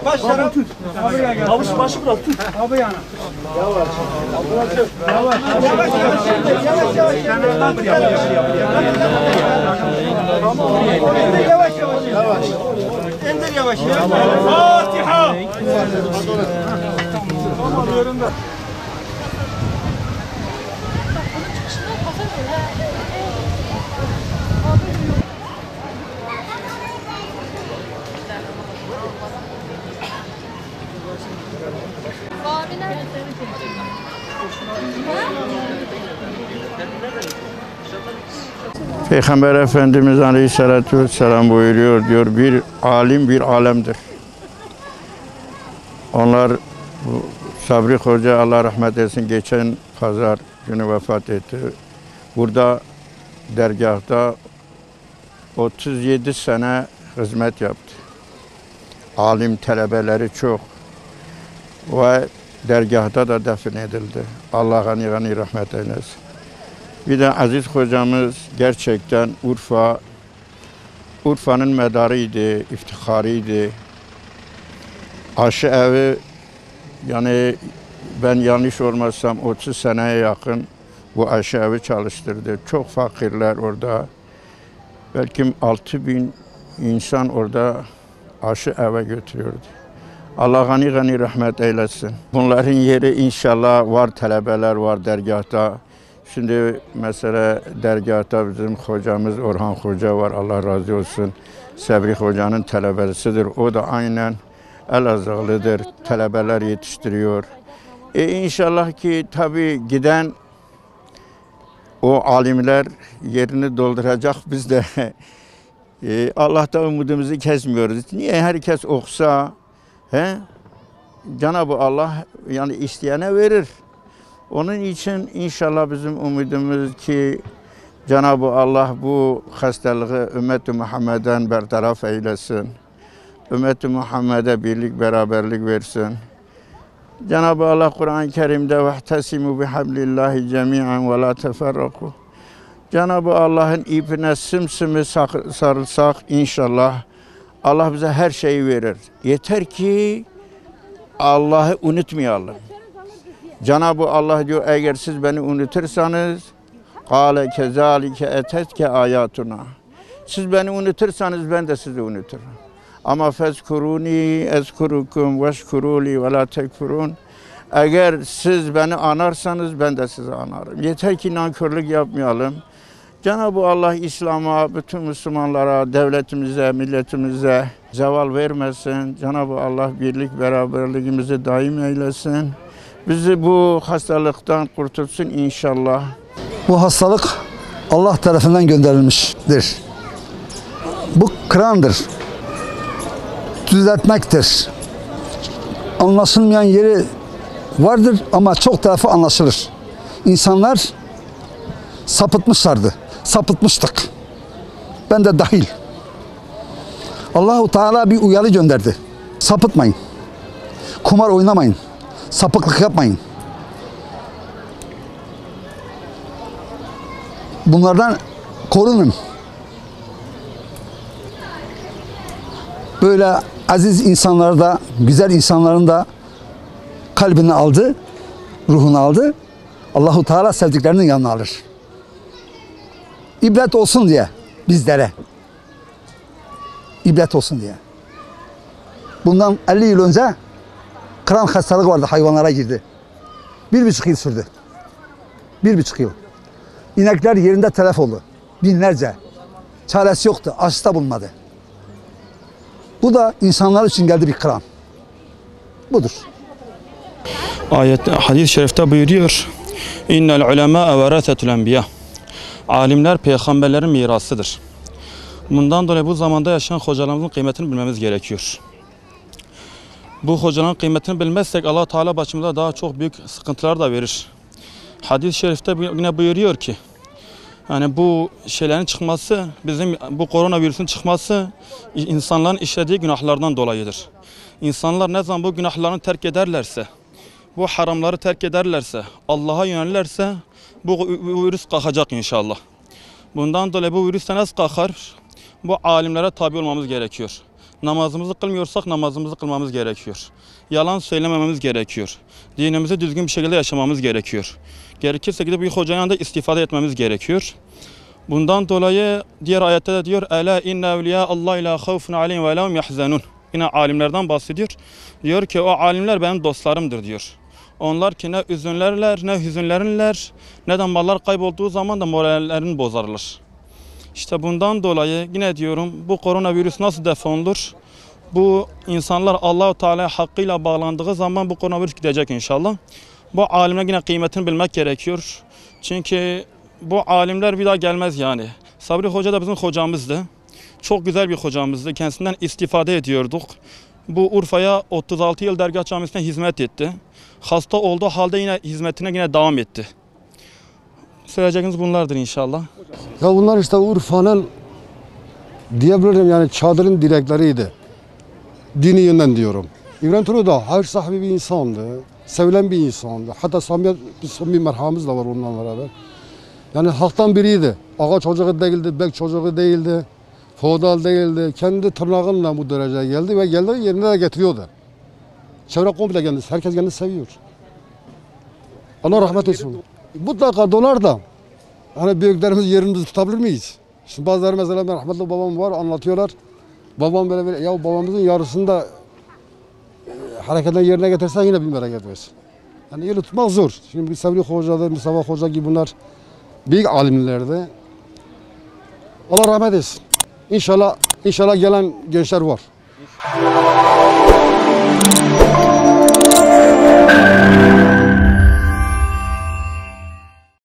Baş taraf tut. Avuç başı bırak tut. Abi yana. Yavaş. Yavaş. Yavaş yavaş. Kenardan yavaş yavaş. Yavaş. İndir yavaş. Fatiha. Tamam yerinde. Peygamber Efendimiz Aleyhisselatü Vesselam buyuruyor diyor, bir alim bir alemdir. Onlar Sabri Hoca Allah rahmet etsin geçen pazar günü vefat etti. Burada dergahta 37 sene hizmet yaptı. Alim talebeleri çok ve dergahta da defin edildi. Allah gani gani rahmet eylesin. Bir de Aziz hocamız gerçekten Urfa'nın medarıydı, iftiharıydı. Aşı evi, yani ben yanlış olmazsam 30 seneye yakın bu aşı evi çalıştırdı. Çok fakirler orada. Belki 6.000 insan orada aşı eve götürüyordu. Allah gani gani rahmet eylesin. Bunların yeri inşallah var, talebeler var dergahta. Şimdi mesela dergahta bizim hocamız Orhan Hoca var, Allah razı olsun. Sabri Hoca'nın talebesidir. O da aynen Elazığlıdır. Talebeler yetiştiriyor. İnşallah ki tabii giden o alimler yerini dolduracak. Biz de Allah'ta umudumuzu kesmiyoruz. Niye herkes okusa, Cenab-ı Allah yani isteyene verir. Onun için inşallah bizim umudumuz ki Cenab-ı Allah bu hastalığı Ümmet-i Muhammed'den bertaraf eylesin. Ümmet-i Muhammed'e birlik, beraberlik versin. Cenab-ı Allah Kur'an-ı Kerim'de وَاحْتَسِمُوا بِحَبْلِ اللّٰهِ جَمِيعًا وَلَا تَفَرَّقُوا. Cenab-ı Allah'ın ipine sımsımı sarılsak inşallah Allah bize her şeyi verir. Yeter ki Allah'ı unutmayalım. Cenab-ı Allah diyor, eğer siz beni unutursanız قَالَ كَذَٰلِكَ اَتَتْكَ آيَاتُنَا. Siz beni unutursanız ben de sizi unuturum. Ama فَذْكُرُونِي اَذْكُرُكُمْ وَاشْكُرُوا لِي وَلَا تَكْفُرُونَ. Eğer siz beni anarsanız ben de sizi anarım. Yeter ki nankörlük yapmayalım. Cenab-ı Allah İslam'a, bütün Müslümanlara, devletimize, milletimize zeval vermesin. Cenab-ı Allah birlik, beraberliğimizi daim eylesin. Bizi bu hastalıktan kurtulsun inşallah. Bu hastalık Allah tarafından gönderilmiştir. Bu kırandır. Düzeltmektir. Anlaşılmayan yeri vardır ama çok tarafı anlaşılır. İnsanlar sapıtmışlardı. Sapıtmıştık. Ben de dahil. Allahu Teala bir uyarı gönderdi. Sapıtmayın. Kumar oynamayın. Sapıklık yapmayın. Bunlardan korunun. Böyle aziz insanları da, güzel insanların da kalbini aldı, ruhunu aldı. Allahu Teala sevdiklerinin yanına alır. İbret olsun diye bizlere. İbret olsun diye. Bundan 50 yıl önce kıran hastalık vardı, hayvanlara girdi. 1,5 yıl sürdü. 1,5 yıl. İnekler yerinde telef oldu. Binlerce. Çaresi yoktu. Aşı da bulunmadı. Bu da insanlar için geldi bir kıran. Budur. Ayette, hadis-i şerifte buyuruyor. İnnel ulemâe veresetul enbiya. Alimler peygamberlerin mirasıdır. Bundan dolayı bu zamanda yaşayan hocalarımızın kıymetini bilmemiz gerekiyor. Bu hocaların kıymetini bilmezsek Allah Teala başımıza daha çok büyük sıkıntılar da verir. Hadis-i şerifte yine buyuruyor ki, yani bu şeylerin çıkması, bizim bu koronavirüsün çıkması insanların işlediği günahlardan dolayıdır. İnsanlar ne zaman bu günahlarını terk ederlerse, bu haramları terk ederlerse, Allah'a yönelirlerse bu virüs kalkacak inşallah. Bundan dolayı bu virüs nasıl kalkar? Bu alimlere tabi olmamız gerekiyor. Namazımızı kılmıyorsak namazımızı kılmamız gerekiyor. Yalan söylemememiz gerekiyor. Dinimizi düzgün bir şekilde yaşamamız gerekiyor. Gerekirse gidip bir hocanın yanında istifade etmemiz gerekiyor. Bundan dolayı diğer ayette de diyor Ela inne evliya Allah la havfun aleyhim ve lahum yahzanun. Yine alimlerden bahsediyor. Diyor ki o alimler benim dostlarımdır diyor. Onlar ki ne üzünlerler, ne hüzünlerinler, ne de mallar kaybolduğu zaman da morallerini bozarlar. İşte bundan dolayı yine diyorum bu koronavirüs nasıl defolunur? Bu insanlar Allah-u Teala hakkıyla bağlandığı zaman bu koronavirüs gidecek inşallah. Bu alimler yine kıymetini bilmek gerekiyor. Çünkü bu alimler bir daha gelmez yani. Sabri Hoca da bizim hocamızdı. Çok güzel bir hocamızdı. Kendisinden istifade ediyorduk. Bu Urfa'ya 36 yıl dergah camisine hizmet etti. Hasta olduğu halde yine hizmetine yine devam etti. Söyleyeceğiniz bunlardır inşallah. Ya bunlar işte Urfa'nın diyebilirim yani çadırın direkleriydi. Dini yönden diyorum. İbrahim Turu da hayır sahibi bir insandı. Sevilen bir insandı. Hatta samimi merhamımız da var onunla beraber. Yani halktan biriydi. Ağa çocuğu değildi, bek çocuğu değildi. Feodal değildi. Kendi tırnağıyla bu dereceye geldi ve geldiği yerine de getiriyordu. Çevre komple kendisi. Herkes kendini seviyor. Allah rahmet etsin. Mutlaka dolar da hani büyüklerimiz yerimizi tutabilir miyiz? Şimdi bazıları mesela ben rahmetli babam var anlatıyorlar. Babam böyle ya babamızın yarısında hareketleri yerine getirsen yine bir bereket versin. Yani yeri tutmak zor. Şimdi Sabri Hoca'dır, Mustafa Hoca gibi bunlar büyük alimlerdi. Allah rahmet etsin. İnşallah gelen gençler var.